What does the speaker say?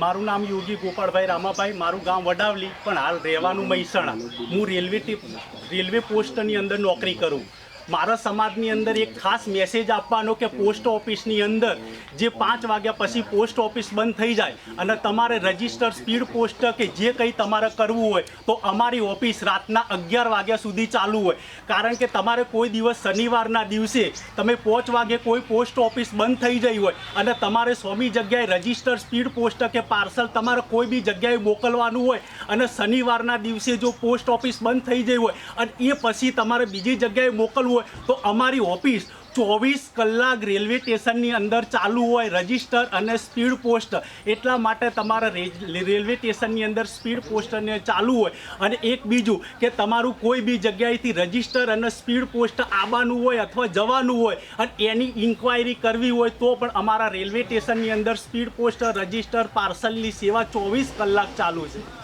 મારું નામ યોગી ગોપાળભાઈ રામાભાઈ, મારું ગામ વડાવલી, પણ હાલ રહેવાનું મહેસાણા। હું રેલવે પોસ્ટની અંદર નોકરી કરું। મારા સમાજની અંદર એક ખાસ મેસેજ આપવાનો કે પોસ્ટ ઓફિસની અંદર જે 5 વાગ્યા પછી પોસ્ટ ઓફિસ બંધ થઈ જાય અને તમારે રજિસ્ટર સ્પીડ પોસ્ટ કે જે કંઈ તમારે કરવું હોય તો અમારી ઓફિસ રાતના 11 વાગ્યા સુધી ચાલુ હોય। કારણ કે તમારે કોઈ દિવસ શનિવારના દિવસે તમે 5 વાગે કોઈ પોસ્ટ ઓફિસ બંધ થઈ ગઈ હોય અને તમારે સ્વામી જગ્યાએ રજિસ્ટર સ્પીડ પોસ્ટ કે પાર્સલ તમારે કોઈ બી જગ્યાએ મોકલવાનું હોય અને શનિવારના દિવસે જો પોસ્ટ ઓફિસ બંધ થઈ ગઈ હોય અને એ પછી તમારે બીજી જગ્યાએ મોકલવું તો અમારી ઓફિસ 24 કલાક રેલવે સ્ટેશનની અંદર ચાલુ હોય, રજિસ્ટર અને સ્પીડ પોસ્ટ। એટલા માટે તમારા રેલવે સ્ટેશનની અંદર સ્પીડ પોસ્ટને ચાલુ હોય। અને એક બીજું કે તમારું કોઈ બી જગ્યાએથી રજિસ્ટર અને સ્પીડ પોસ્ટ આવવાનું હોય અથવા જવાનું હોય અને એની ઇન્ક્વાયરી કરવી હોય તો પણ અમારા રેલવે સ્ટેશનની અંદર સ્પીડ પોસ્ટ, રજિસ્ટર, પાર્સલની સેવા 24 કલાક ચાલુ છે।